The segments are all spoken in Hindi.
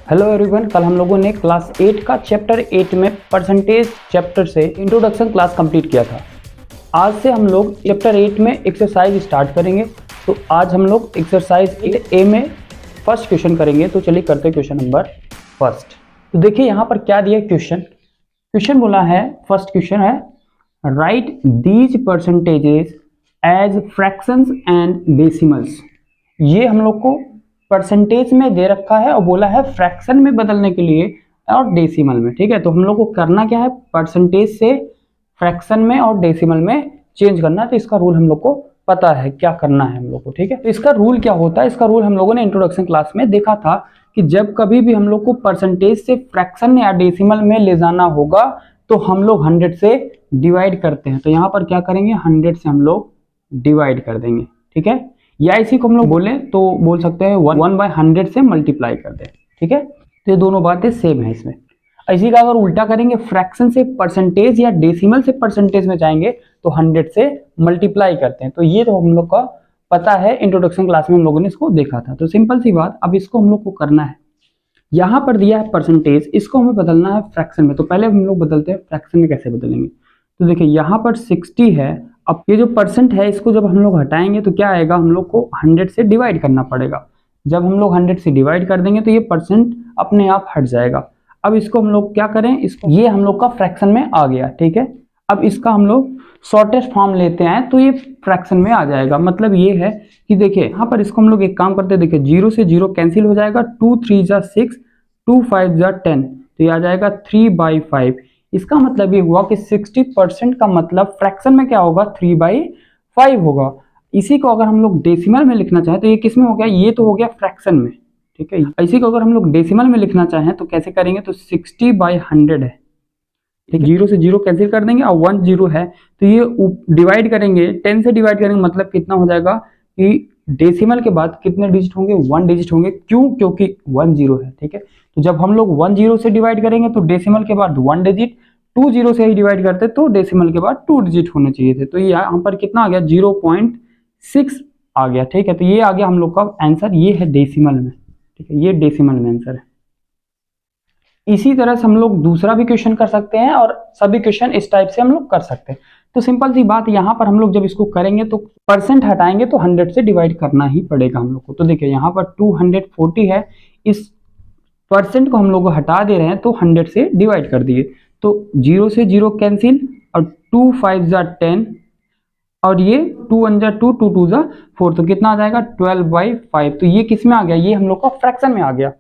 हेलो एवरीवन, कल हम लोगों ने क्लास 8 का चैप्टर 8 में परसेंटेज चैप्टर से इंट्रोडक्शन क्लास कंप्लीट किया था। आज से हम लोग चैप्टर 8 में एक्सरसाइज स्टार्ट करेंगे। तो आज हम लोग एक्सरसाइज 8A में फर्स्ट क्वेश्चन करेंगे। तो चलिए करते हैं क्वेश्चन नंबर फर्स्ट। तो देखिए यहाँ पर क्या दिया क्वेश्चन बोला है, फर्स्ट क्वेश्चन है write these percentages as fractions and decimals. ये हम लोग को परसेंटेज में दे रखा है और बोला है फ्रैक्शन में बदलने के लिए और डेसिमल में। ठीक है, तो हम लोग को करना क्या है, परसेंटेज से फ्रैक्शन में और डेसिमल में चेंज करना है। तो इसका रूल हम लोग को पता है क्या करना है हम लोग को। ठीक है, तो इसका रूल क्या होता है, इसका रूल हम लोगों ने इंट्रोडक्शन क्लास में देखा था कि जब कभी भी हम लोग को परसेंटेज से फ्रैक्शन या डेसिमल में ले जाना होगा तो हम लोग 100 से डिवाइड करते हैं। तो यहाँ पर क्या करेंगे, 100 से हम लोग डिवाइड कर देंगे। ठीक है, या इसी को हम लोग बोले तो बोल सकते हैं 1/100 से मल्टीप्लाई कर दें। ठीक है, तो ये दोनों बातें सेम है इसमें। इसी का अगर उल्टा करेंगे, फ्रैक्शन से परसेंटेज या डेसिमल से परसेंटेज में जाएंगे तो 100 से मल्टीप्लाई करते हैं। तो ये तो हम लोग का पता है, इंट्रोडक्शन क्लास में हम लोगों ने इसको देखा था। तो सिंपल सी बात, अब इसको हम लोग को करना है। यहाँ पर दिया है परसेंटेज, इसको हमें बदलना है फ्रैक्शन में। तो पहले हम लोग बदलते हैं फ्रैक्शन में, कैसे बदलेंगे। तो देखिए यहाँ पर 60 है। अब ये जो परसेंट है इसको जब हम लोग हटाएंगे तो क्या आएगा, हम लोग को 100 से डिवाइड करना पड़ेगा। जब हम लोग 100 से डिवाइड कर देंगे तो ये परसेंट अपने आप हट जाएगा। अब इसको हम लोग क्या करें, इसको ये हम लोग का फ्रैक्शन में आ गया। ठीक है, अब इसका हम लोग शॉर्टेस्ट फॉर्म लेते हैं तो ये फ्रैक्शन में आ जाएगा। मतलब ये है कि देखिए यहाँ पर इसको हम लोग एक काम करते हैं, देखिए 0 से 0 कैंसिल हो जाएगा, 2 3 जा 6, 2 5 जा 10, तो ये आ जाएगा 3/5। इसका मतलब ये हुआ कि 60% का मतलब फ्रैक्शन में क्या होगा, 3/5 होगा। इसी को अगर हम लोग डेसिमल में लिखना चाहें तो ये किस में हो गया, ये तो हो गया फ्रैक्शन में। ठीक है, इसी को अगर हम लोग डेसिमल में लिखना चाहें तो कैसे करेंगे, तो 60/100 है। ठीक है, 0 से 0 कैंसिल कर देंगे और 1 0 है तो ये डिवाइड करेंगे, 10 से डिवाइड करेंगे, मतलब कितना हो जाएगा कि डेसिमल के बाद कितने डिजिट होंगे, 1 डिजिट होंगे। क्यों, क्योंकि 1 0 है। ठीक है, तो जब हम लोग 1 0 से डिवाइड करेंगे तो डेसिमल के बाद 1 डिजिट, 2 0 से ही डिवाइड करते तो डेसिमल के बाद 2 डिजिट होने चाहिए थे। तो ये यहाँ पर कितना आ गया, 0.6 आ गया। ठीक है, तो ये आ गया हम लोग का आंसर, ये है डेसिमल में। ठीक है, ये डेसिमल में आंसर है। इसी तरह से हम लोग दूसरा भी क्वेश्चन कर सकते हैं और सभी क्वेश्चन इस टाइप से हम लोग कर सकते हैं। तो सिंपल सी बात, यहाँ पर हम लोग जब इसको करेंगे तो परसेंट हटाएंगे तो 100 से डिवाइड करना ही पड़ेगा हम लोग को। तो देखिए यहाँ पर 240 है, इस परसेंट को हम लोग हटा दे रहे हैं तो 100 से डिवाइड कर दिए। तो 0 से 0 कैंसिल और 2 5 जा 10 और ये 2 1 जा 2, 2 2 जा 4, तो कितना आ जाएगा 12/5। तो ये किस में आ गया, ये हम लोग का फ्रैक्शन में आ गया।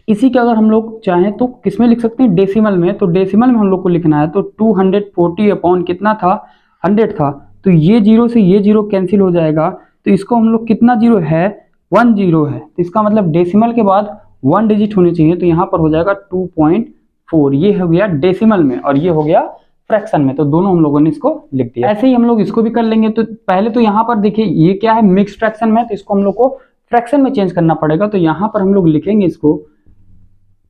इसी के अगर हम लोग चाहें तो किस में लिख सकते हैं, डेसिमल में। तो डेसिमल में हम लोग को लिखना है तो 240 अपॉन कितना था, 100 था। तो ये 0 से ये 0 कैंसिल हो जाएगा, तो इसको हम लोग कितना 0 है, 1 0 है। तो इसका मतलब डेसिमल के बाद 1 डिजिट होने चाहिए। तो यहाँ पर हो जाएगा 2.4। ये हो गया डेसिमल में और ये हो गया फ्रैक्शन में। तो दोनों हम लोगों ने इसको लिख दिया। ऐसे ही हम लोग इसको भी कर लेंगे। तो पहले तो यहाँ पर देखिए ये क्या है, मिक्स फ्रैक्शन में, तो इसको हम लोग को फ्रैक्शन में चेंज करना पड़ेगा। तो यहाँ पर हम लोग लिखेंगे, इसको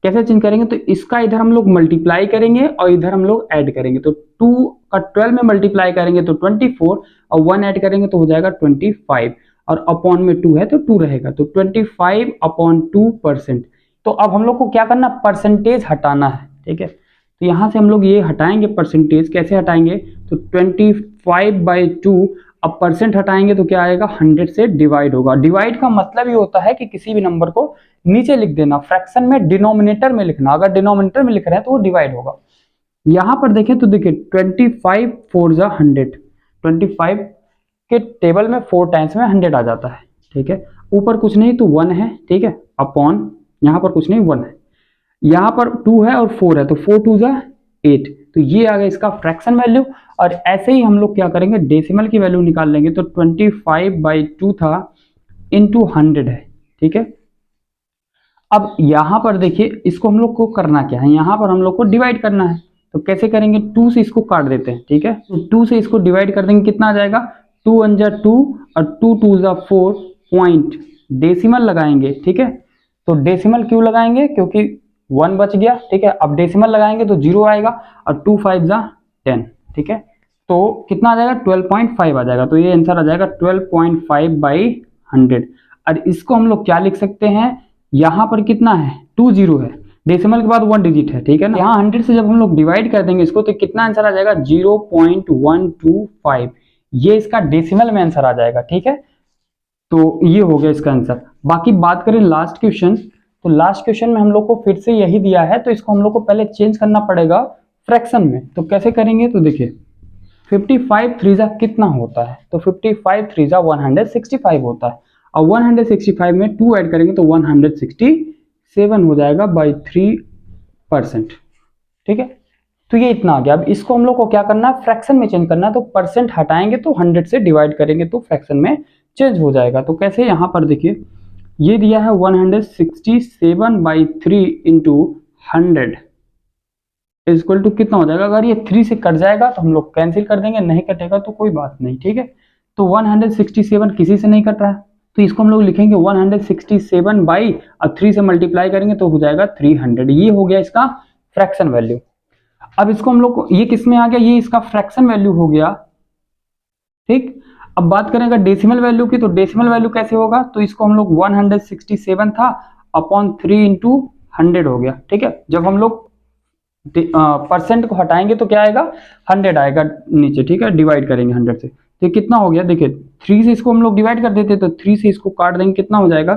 कैसे चेंज करेंगे, तो इसका इधर हम लोग मल्टीप्लाई करेंगे और इधर हम लोग ऐड करेंगे। तो 2 का 12 में मल्टीप्लाई करेंगे तो 24 और 1 ऐड करेंगे तो हो जाएगा 25 और अपॉन में 2 है तो 2 रहेगा। तो 25/2%। तो अब हम लोग को क्या करना, परसेंटेज हटाना है। ठीक है, तो यहाँ से हम लोग ये हटाएंगे परसेंटेज। कैसे हटाएंगे, तो 25/2, अब परसेंट हटाएंगे तो क्या आएगा, 100 से डिवाइड होगा। डिवाइड का मतलब ये होता है कि किसी भी नंबर को नीचे लिख देना, फ्रैक्शन में डिनोमिनेटर में लिखना। अगर डिनोमिनेटर में लिख रहे हैं तो वो डिवाइड होगा। यहाँ पर देखें तो देखिए 25 4 जा 100, 25 के टेबल में 4 टाइम्स में 100 आ जाता है। ठीक है, ऊपर कुछ नहीं तो 1 है। ठीक है, अपॉन यहाँ पर कुछ नहीं 1 है, यहाँ पर 2 है और 4 है तो 4 2 जा 8, तो ये आ गया इसका फ्रैक्शन वैल्यू। और ऐसे ही हम लोग क्या करेंगे, डेसिमल की वैल्यू निकाल लेंगे। तो 25/2 था इंटू 100 है। ठीक है, अब यहाँ पर देखिए इसको हम लोग को करना क्या है, यहाँ पर हम लोग को डिवाइड करना है। तो कैसे करेंगे, 2 से इसको काट देते हैं। ठीक है, तो 2 से इसको डिवाइड कर देंगे, कितना आ जाएगा, 2 1 जा 2 और 2 2 जा 4 पॉइंट, डेसिमल लगाएंगे। ठीक है, तो डेसिमल क्यों लगाएंगे, क्योंकि 1 बच गया। ठीक है, अब डेसिमल लगाएंगे तो 0 आएगा और 2 5 जा 10। ठीक है, तो कितना आ जाएगा, 12.5 आ जाएगा। तो ये आंसर आ जाएगा 12.5/100। और इसको हम लोग क्या लिख सकते हैं, यहाँ पर कितना है 20 है, डेसिमल के बाद 1 डिजिट है, ठीक है ना। यहाँ 100 से जब हम लोग डिवाइड कर देंगे इसको तो कितना आंसर आ जाएगा 0.125, ये इसका डेसिमल में आंसर आ जाएगा, ठीक है। तो ये हो गया इसका आंसर। बाकी बात करें लास्ट क्वेश्चन, तो लास्ट क्वेश्चन में हम लोग को फिर से यही दिया है, तो इसको हम लोग को पहले चेंज करना पड़ेगा फ्रैक्शन में। तो कैसे करेंगे, तो देखिए 55 3 कितना होता है, तो 55 3 165 होता है, और 165 में 2 ऐड करेंगे तो 167 हो जाएगा बाई 3%, ठीक है। तो ये इतना आ गया। अब इसको हम लोग को क्या करना है, फ्रैक्शन में चेंज करना है। तो परसेंट हटाएंगे तो 100 से डिवाइड करेंगे तो फ्रैक्शन में चेंज हो जाएगा। तो कैसे, यहाँ पर देखिए ये दिया है 167/3 इंटू 100 इक्वल टू कितना हो जाएगा। अगर ये 3 से कट जाएगा तो हम लोग कैंसिल कर देंगे, नहीं कटेगा तो कोई बात नहीं, ठीक है। तो 167 किसी से नहीं कट रहा है, तो इसको हम लोग लिखेंगे 167/3 से मल्टीप्लाई करेंगे तो हो जाएगा 300। ये हो गया इसका फ्रैक्शन वैल्यू। अब इसको हम लोग, ये किस में आ गया, ये इसका फ्रैक्शन वैल्यू हो गया, ठीक। अब बात करेंगे डेसिमल वैल्यू की, तो डेसिमल वैल्यू कैसे होगा, तो इसको हम लोग 167 था अपॉन 3 इंटू 100 हो गया, ठीक है। जब हम लोग परसेंट को हटाएंगे तो क्या आएगा 100 आएगा नीचे, ठीक है, डिवाइड करेंगे 100 से, तो कितना हो गया देखिए 3 से इसको हम लोग डिवाइड कर देते तो 3 से इसको काट देंगे, कितना हो जाएगा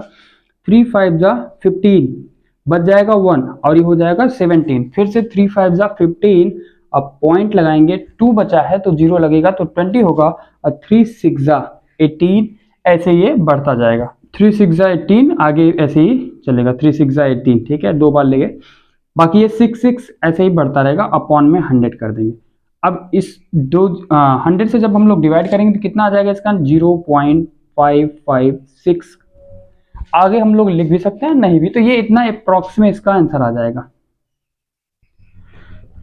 3 5 जा 15, बच जाएगा 1 और ये हो जाएगा 17, फिर से 3 5 जा 15, अब पॉइंट लगाएंगे 2 बचा है तो 0 लगेगा तो 20 होगा, और 3 6 जा 18, ऐसे ये बढ़ता जाएगा, 3 6 जा 18 आगे ऐसे ही चलेगा, 3 6 जा 18, ठीक है, 2 बार लेंगे, बाकी ये 6 6 ऐसे ही बढ़ता रहेगा, अपॉन में 100 कर देंगे। अब इस 100 से जब हम लोग डिवाइड करेंगे तो कितना आ जाएगा इसका 0.556, आगे हम लोग लिख भी सकते हैं नहीं भी, तो ये इतना अप्रॉक्स में इसका आंसर आ जाएगा,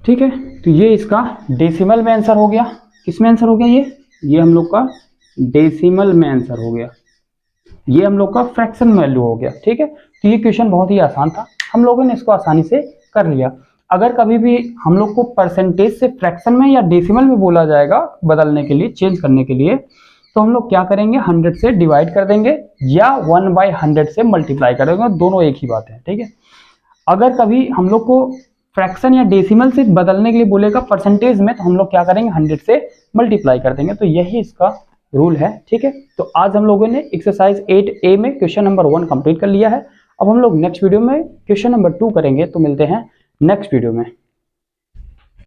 ठीक है। तो ये इसका डेसिमल में आंसर हो गया। किस में आंसर हो गया, ये हम लोग का डेसिमल में आंसर हो गया, ये हम लोग का फ्रैक्शन वैल्यू हो गया, ठीक है। तो ये क्वेश्चन बहुत ही आसान था, हम लोगों ने इसको आसानी से कर लिया। अगर कभी भी हम लोग को परसेंटेज से फ्रैक्शन में या डेसिमल में बोला जाएगा बदलने के लिए, चेंज करने के लिए, तो हम लोग क्या करेंगे 100 से डिवाइड कर देंगे या 1/100 से मल्टीप्लाई कर देंगे, दोनों एक ही बात है, ठीक है। अगर कभी हम लोग को फ्रैक्शन या डेसिमल से बदलने के लिए बोलेगा परसेंटेज में, तो हम लोग क्या करेंगे 100 से मल्टीप्लाई कर देंगे, तो यही इसका रूल है, ठीक है। तो आज हम लोगों ने एक्सरसाइज 8A में क्वेश्चन नंबर 1 कंप्लीट कर लिया है। अब हम लोग नेक्स्ट वीडियो में क्वेश्चन नंबर 2 करेंगे, तो मिलते हैं नेक्स्ट वीडियो में।